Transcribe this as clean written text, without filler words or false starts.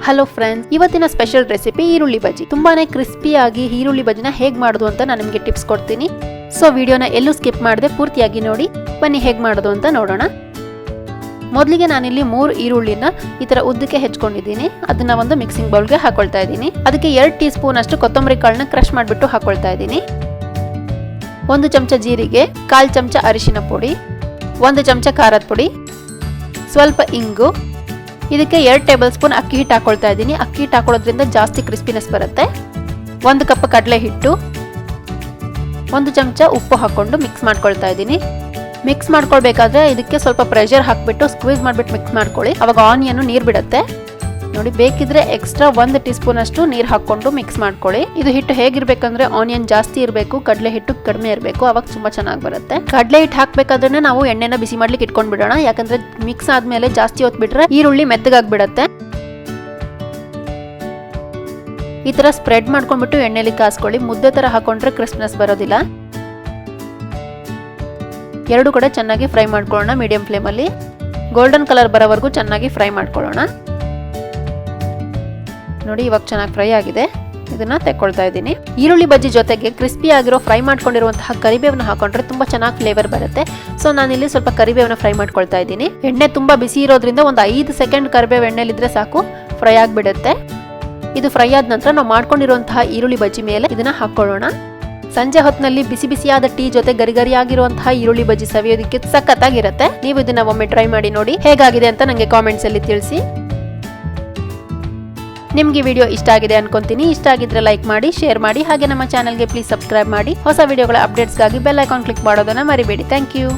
Hello friends, ಇವತ್ತಿನ special recipe ಈರುಳ್ಳಿ ಬಜ್ಜಿ. ತುಂಬಾನೇ ಕ್ರಿಸ್ಪಿಯಾಗಿ ಈರುಳ್ಳಿ ಬಜ್ಜಿನ ಹೇಗ್ ಮಾಡೋದು ಅಂತ ನಾನು ನಿಮಗೆ ಟಿಪ್ಸ್ ಕೊಡ್ತೀನಿ. ಸೊ ವಿಡಿಯೋನ ಎಲ್ಲೂ ಸ್ಕಿಪ್ ಮಾಡದೆ ಪೂರ್ತಿಯಾಗಿ ನೋಡಿ. ಬನ್ನಿ ಹೇಗ್ ಮಾಡೋದು ಅಂತ ನೋಡೋಣ. ಮೊದಲಿಗೆ ನಾನಿಲ್ಲಿ 3 ಈರುಳ್ಳಿನ ಈ ತರ ಉದ್ದಕ್ಕೆ ಹೆಚ್ಕೊಂಡಿದ್ದೀನಿ. ಅದನ್ನ ಒಂದು ಮಿಕ್ಸಿಂಗ್ ಬೌಲ್ಗೆ ಹಾಕೊಳ್ತಾ ಇದ್ದೀನಿ. ಅದಕ್ಕೆ 2 ಟೀ ಸ್ಪೂನ್ ಅಷ್ಟು ಕೊತ್ತಂಬರಿ ಕಾಳನ್ನ ಕ್ರಶ್ ಮಾಡಿಬಿಟ್ಟು ಹಾಕೊಳ್ತಾ ಇದ್ದೀನಿ. 1 ಚಮಚ ಜೀರಿಗೆ, 1/4 ಚಮಚ ಅರಿಶಿನ ಪುಡಿ, 1 ಚಮಚ ಖಾರದ ಪುಡಿ, ಸ್ವಲ್ಪ ಇಂಗು. ಇದಕ್ಕೆ 2 ಟೇಬಲ್ ಸ್ಪೂನ್ ಅಕ್ಕಿ ಹಿಟ್ಟು ಹಾಕೊಳ್ತಾ ಇದ್ದೀನಿ. ಅಕ್ಕಿ ಹಿಟ್ಟು ಹಾಕೊಳ್ಳೋದ್ರಿಂದ ಜಾಸ್ತಿ ಕ್ರಿಸ್ಪಿನೆಸ್ ಬರುತ್ತೆ. 1 ಕಪ್ ಕಡಲೆ ಹಿಟ್ಟು, 1 ಚಮಚ ಉಪ್ಪು ಹಾಕೊಂಡು ಮಿಕ್ಸ್ ಮಾಡ್ಕೊಳ್ತಾ ಇದ್ದೀನಿ. ಮಿಕ್ಸ್ ಮಾಡ್ಕೊಳ್ಬೇಕಾದ್ರೆ ಇದಕ್ಕೆ ಸ್ವಲ್ಪ ಪ್ರೆಷರ್ ಹಾಕ್ಬಿಟ್ಟು ಸ್ಕ್ವೀಸ್ ಮಾಡ್ಬಿಟ್ಟು ಮಿಕ್ಸ್ ಮಾಡ್ಕೊಳ್ಳಿ. ಅವಾಗ ಆನಿಯನ್ ನೀರು ಬಿಡುತ್ತೆ ನೋಡಿ. ಬೇಕಿದ್ರೆ ಎಕ್ಸ್ಟ್ರಾ 1 ಟೀ ಸ್ಪೂನ್ ಅಷ್ಟು ನೀರು ಹಾಕೊಂಡು ಮಿಕ್ಸ್ ಮಾಡ್ಕೊಳ್ಳಿ. ಇದು ಹಿಟ್ಟು ಹೇಗಿರ್ಬೇಕಂದ್ರೆ ಆನಿಯನ್ ಜಾಸ್ತಿ ಇರಬೇಕು, ಕಡಲೆ ಹಿಟ್ಟು ಕಡಿಮೆ ಇರಬೇಕು. ಅವಾಗ ತುಂಬಾ ಚೆನ್ನಾಗಿ ಬರುತ್ತೆ. ಕಡಲೆ ಹಿಟ್ಟು ಹಾಕ್ಬೇಕಾದ್ರೆ ನಾವು ಎಣ್ಣೆನ ಬಿಸಿ ಮಾಡ್ಲಿಕ್ಕೆ ಇಟ್ಕೊಂಡ್ ಬಿಡೋಣ. ಯಾಕಂದ್ರೆ ಮಿಕ್ಸ್ ಆದ್ಮೇಲೆ ಜಾಸ್ತಿ ಹೊತ್ತು ಬಿಟ್ರೆ ಈರುಳ್ಳಿ ಮೆತ್ತಗಾಗ್ಬಿಡತ್ತೆ. ಈ ತರ ಸ್ಪ್ರೆಡ್ ಮಾಡ್ಕೊಂಡ್ಬಿಟ್ಟು ಎಣ್ಣೆಲಿ ಕಾಸ್ಕೊಳ್ಳಿ. ಮುದ್ದೆ ತರ ಹಾಕೊಂಡ್ರೆ ಕ್ರಿಸ್ಪ್ನೆಸ್ ಬರೋದಿಲ್ಲ. 2 ಕಡೆ ಚೆನ್ನಾಗಿ ಫ್ರೈ ಮಾಡ್ಕೊಳ್ಳೋಣ. ಮೀಡಿಯಂ ಫ್ಲೇಮ್ ಅಲ್ಲಿ ಗೋಲ್ಡನ್ ಕಲರ್ ಬರೋವರೆಗೂ ಚೆನ್ನಾಗಿ ಫ್ರೈ ಮಾಡ್ಕೊಳ್ಳೋಣ. ನೋಡಿ, ಇವಾಗ ಚೆನ್ನಾಗಿ ಫ್ರೈ ಆಗಿದೆ. ಇದನ್ನ ತೆಕ್ಕೊಳ್ತಾ ಇದ್ದೀನಿ. ಈರುಳ್ಳಿ ಬಜ್ಜಿ ಜೊತೆಗೆ ಕ್ರಿಸ್ಪಿ ಆಗಿರೋ ಫ್ರೈ ಮಾಡ್ಕೊಂಡಿರುವಂತಹ ಕರಿಬೇವನ್ನ ಹಾಕೊಂಡ್ರೆ ತುಂಬಾ ಚೆನ್ನಾಗಿ ಫ್ಲೇವರ್ ಬರುತ್ತೆ. ಸೊ ನಾನಿಲ್ಲಿ ಸ್ವಲ್ಪ ಕರಿಬೇವನ್ನ ಫ್ರೈ ಮಾಡ್ಕೊಳ್ತಾ ಇದ್ದೀನಿ. ಎಣ್ಣೆ ತುಂಬಾ ಬಿಸಿ ಇರೋದ್ರಿಂದ ಒಂದು 5 ಸೆಕೆಂಡ್ ಕರಿಬೇವು ಎಣ್ಣೆಲಿದ್ರೆ ಸಾಕು, ಫ್ರೈ ಆಗಿಬಿಡುತ್ತೆ. ಇದು ಫ್ರೈ ಆದ ನಂತರ ನಾವು ಮಾಡ್ಕೊಂಡಿರುವಂತಹ ಈರುಳ್ಳಿ ಬಜ್ಜಿ ಮೇಲೆ ಇದನ್ನ ಹಾಕೊಳ್ಳೋಣ. ಸಂಜೆ ಹೊತ್ತಿನಲ್ಲಿ ಬಿಸಿ ಬಿಸಿಯಾದ ಟೀ ಜೊತೆ ಗರಿ ಆಗಿರುವಂತಹ ಈರುಳ್ಳಿ ಬಜ್ಜಿ ಸವಿಯೋದಕ್ಕೆ ಸಖತ್ತಾಗಿರುತ್ತೆ. ನೀವು ಇದನ್ನ ಒಮ್ಮೆ ಟ್ರೈ ಮಾಡಿ ನೋಡಿ. ಹೇಗಾಗಿದೆ ಅಂತ ನನಗೆ ಕಾಮೆಂಟ್ಸ್ ಅಲ್ಲಿ ತಿಳಿಸಿ. ನಿಮ್ಗೆ ವಿಡಿಯೋ ಇಷ್ಟ ಆಗಿದೆ ಅನ್ಕೊಂತೀನಿ. ಇಷ್ಟ ಆಗಿದ್ರೆ ಲೈಕ್ ಮಾಡಿ, ಶೇರ್ ಮಾಡಿ, ಹಾಗೆ ನಮ್ಮ ಚಾನಲ್ಗೆ ಪ್ಲೀಸ್ ಸಬ್ಸ್ಕ್ರೈಬ್ ಮಾಡಿ. ಹೊಸ ವಿಡಿಯೋಗಳ ಅಪ್ಡೇಟ್ಸ್ಗಾಗಿ ಬೆಲ್ ಐಕಾನ್ ಕ್ಲಿಕ್ ಮಾಡೋದನ್ನ ಮರಿಬೇಡಿ. Thank you.